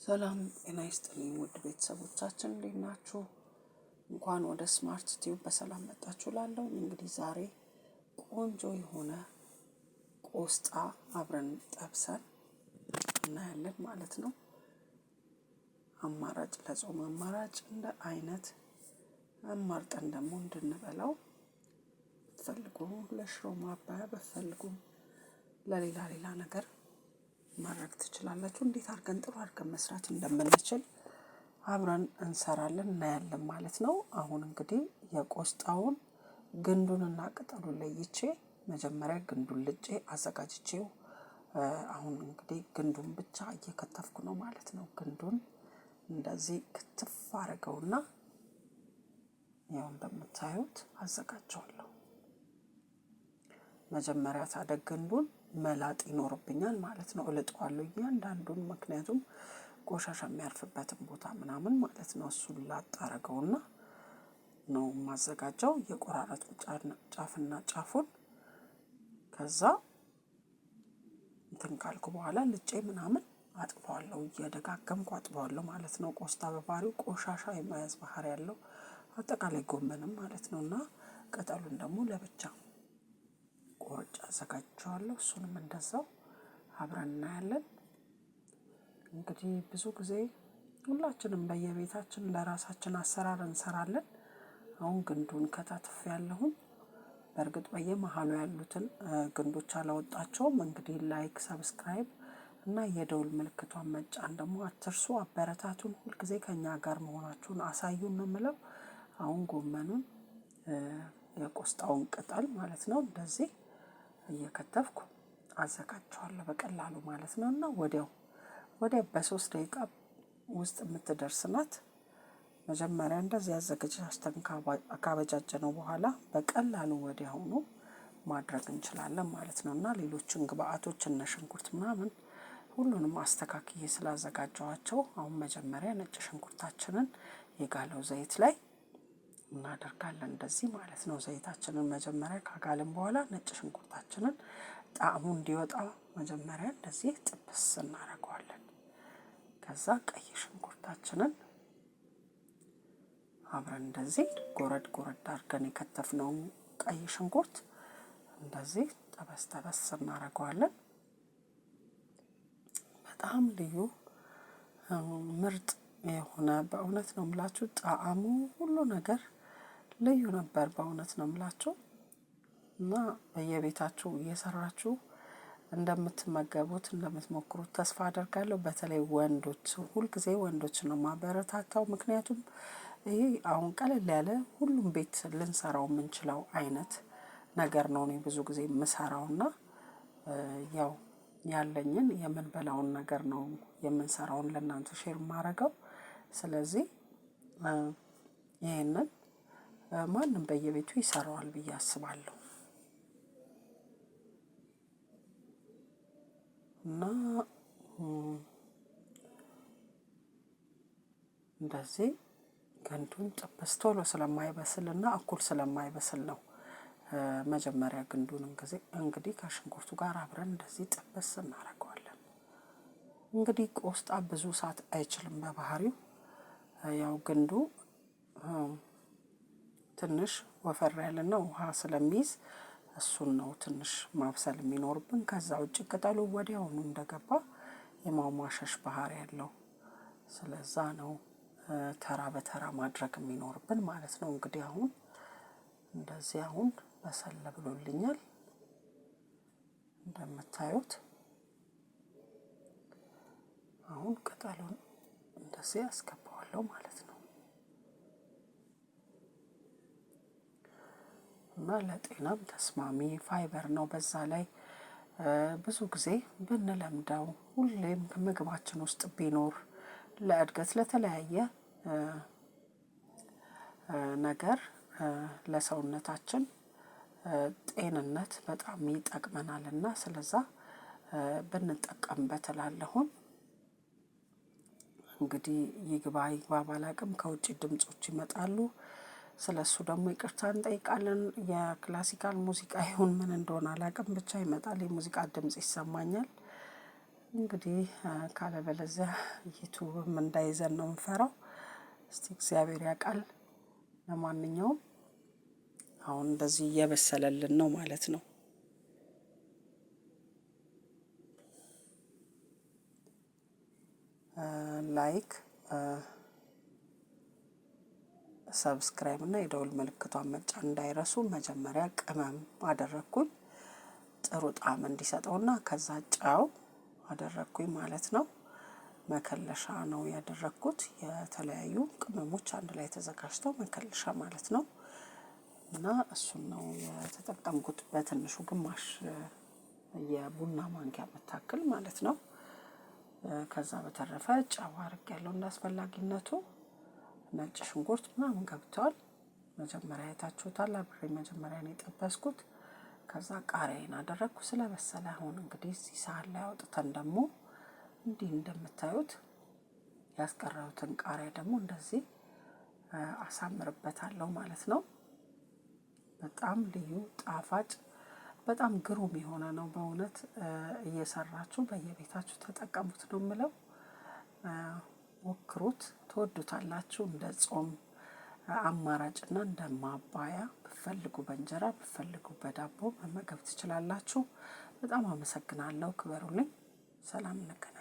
ሰላም ጤና ይስጥልኝ ውድ ቤተሰቦቻችን እንዴት ናችሁ? እንኳን ወደ ስማርት ቲዩብ በሰላም መጣችሁ እላለሁ። እንግዲህ ዛሬ ቆንጆ የሆነ ቆስጣ አብረን ጠብሰን እናያለን ማለት ነው። አማራጭ ለጾም አማራጭ እንደ አይነት አማርጠን ደግሞ እንድንበላው ብትፈልጉ ለሽሮ ማባያ ብትፈልጉም ለሌላ ነገር ማድረግ ትችላላችሁ። እንዴት አድርገን ጥሩ አድርገን መስራት እንደምንችል አብረን እንሰራለን እናያለን ማለት ነው። አሁን እንግዲህ የቆስጣውን ግንዱንና ቅጠሉን ለይቼ መጀመሪያ ግንዱን ልጬ አዘጋጅቼው አሁን እንግዲህ ግንዱን ብቻ እየከተፍኩ ነው ማለት ነው። ግንዱን እንደዚህ ክትፍ አድርገውና ያው እንደምታዩት አዘጋጀዋለሁ። መጀመሪያ ታዲያ ግንዱን መላጥ ይኖርብኛል ማለት ነው። እልጠዋለሁ እያንዳንዱን፣ ምክንያቱም ቆሻሻ የሚያርፍበትን ቦታ ምናምን ማለት ነው። እሱን ላጥ አደርገውና ነው የማዘጋጀው የቆራረጥኩ ጫፍና ጫፉን። ከዛ እንትን ካልኩ በኋላ ልጬ ምናምን አጥበዋለሁ፣ እየደጋገምኩ አጥበዋለሁ ማለት ነው። ቆስጣ በባህሪው ቆሻሻ የመያዝ ባህሪ ያለው አጠቃላይ ጎመንም ማለት ነው። እና ቅጠሉን ደግሞ ለብቻ ቆርጬ አዘጋጅቼዋለሁ። እሱንም እንደዛው አብረን እናያለን። እንግዲህ ብዙ ጊዜ ሁላችንም በየቤታችን ለራሳችን አሰራር እንሰራለን። አሁን ግንዱን ከታትፍ ያለሁን በእርግጥ በየመሃሉ ያሉትን ግንዶች አላወጣቸውም። እንግዲህ ላይክ፣ ሰብስክራይብ እና የደውል ምልክቷን መጫን ደግሞ አትርሱ። አበረታቱን። ሁልጊዜ ከኛ ጋር መሆናችሁን አሳዩን ነው የምለው። አሁን ጎመኑን የቆስጣውን ቅጠል ማለት ነው እንደዚህ እየከተፍኩ አዘጋጀዋለሁ በቀላሉ ማለት ነው። እና ወዲያው በ3 ደቂቃ ውስጥ የምትደርስ ናት። መጀመሪያ እንደዚህ አዘጋጅተን ካበጃጀነው በኋላ በቀላሉ ወዲያውኑ ማድረግ እንችላለን ማለት ነው። እና ሌሎችን ግብአቶች እነ ሽንኩርት ምናምን ሁሉንም አስተካክዬ ስላዘጋጀዋቸው አሁን መጀመሪያ ነጭ ሽንኩርታችንን የጋለው ዘይት ላይ እናደርጋለን እንደዚህ ማለት ነው። ዘይታችንን መጀመሪያ ካጋልን በኋላ ነጭ ሽንኩርታችንን ጣዕሙ እንዲወጣ መጀመሪያ እንደዚህ ጥብስ እናደርገዋለን። ከዛ ቀይ ሽንኩርታችንን አብረን እንደዚህ ጎረድ አድርገን የከተፍነው ቀይ ሽንኩርት እንደዚህ ጠበስ እናደርገዋለን። በጣም ልዩ ምርጥ የሆነ በእውነት ነው የምላችሁ፣ ጣዕሙ ሁሉ ነገር ልዩ ነበር። በእውነት ነው የምላችሁ። እና በየቤታችሁ እየሰራችሁ እንደምትመገቡት እንደምትሞክሩት ተስፋ አደርጋለሁ። በተለይ ወንዶች፣ ሁልጊዜ ወንዶች ነው ማበረታታው። ምክንያቱም ይሄ አሁን ቀለል ያለ ሁሉም ቤት ልንሰራው የምንችለው አይነት ነገር ነው። እኔ ብዙ ጊዜ የምሰራውና ያው ያለኝን የምንበላውን ነገር ነው የምንሰራውን ለእናንተ ሼር ማረገው። ስለዚህ ይሄንን ማንም በየቤቱ ይሰራዋል ብዬ አስባለሁ። እና እንደዚህ ግንዱን ጥብስ ቶሎ ስለማይበስልና እኩል ስለማይበስል ነው መጀመሪያ ግንዱን እንግዲህ ከሽንኩርቱ ጋር አብረን እንደዚህ ጥብስ እናደርገዋለን። እንግዲህ ቆስጣ ብዙ ሰዓት አይችልም በባህሪው። ያው ግንዱ ትንሽ ወፈር ያለና ውሃ ስለሚይዝ እሱን ነው ትንሽ ማብሰል የሚኖርብን። ከዛ ውጭ ቅጠሉ ወዲያውኑ እንደገባ የማሟሸሽ ባህሪ ያለው፣ ስለዛ ነው ተራ በተራ ማድረግ የሚኖርብን ማለት ነው። እንግዲህ አሁን እንደዚህ አሁን በሰል ብሎልኛል እንደምታዩት። አሁን ቅጠሉን እንደዚህ አስገባዋለሁ ማለት ነው። እና ለጤናም ተስማሚ ፋይበር ነው። በዛ ላይ ብዙ ጊዜ ብንለምደው ሁሌም ምግባችን ውስጥ ቢኖር ለእድገት ለተለያየ ነገር ለሰውነታችን ጤንነት በጣም ይጠቅመናልና ስለዛ ብንጠቀምበት እላለሁኝ። እንግዲህ ይግባ ባላቅም ከውጭ ድምጾች ይመጣሉ። ስለሱ ደግሞ ይቅርታ እንጠይቃለን። የክላሲካል ሙዚቃ ይሁን ምን እንደሆነ አላቅም፣ ብቻ ይመጣል የሙዚቃ ድምጽ ይሰማኛል። እንግዲህ ካለበለዚያ ዩቲዩብም እንዳይዘን ነው የምፈራው። እስቲ እግዚአብሔር ያውቃል። ለማንኛውም አሁን እንደዚህ እየበሰለልን ነው ማለት ነው። ላይክ ሰብስክራይብ እና የደውል ምልክቷን መጫን እንዳይረሱ። መጀመሪያ ቅመም አደረኩኝ ጥሩ ጣዕም እንዲሰጠውና ከዛ ጨው አደረኩኝ ማለት ነው። መከለሻ ነው ያደረኩት። የተለያዩ ቅመሞች አንድ ላይ ተዘጋጅተው መከለሻ ማለት ነው። እና እሱን ነው የተጠቀምኩት በትንሹ ግማሽ የቡና ማንኪያ መታከል ማለት ነው። ከዛ በተረፈ ጨው አድርጌያለሁ እንዳስፈላጊነቱ። ነጭ ሽንኩርት ምናምን ገብቷል። መጀመሪያ አይታችሁታል። አብሬ መጀመሪያ ነው የጠበስኩት። ከዛ ቃሪያን አደረኩ። ስለበሰለ አሁን እንግዲህ እዚህ ሳህን ላይ አውጥተን ደግሞ እንዲህ እንደምታዩት ያስቀረውትን ቃሪያ ደግሞ እንደዚህ አሳምርበታለሁ ማለት ነው። በጣም ልዩ ጣፋጭ በጣም ግሩም የሆነ ነው በእውነት። እየሰራችሁ በየቤታችሁ ተጠቀሙት ነው የምለው። ሞክሩት፣ ትወዱታላችሁ። እንደ ጾም አማራጭና እንደ ማባያ ብፈልጉ በእንጀራ ብፈልጉ በዳቦ መመገብ ትችላላችሁ። በጣም አመሰግናለሁ። ክበሩልኝ። ሰላም እንገናኝ።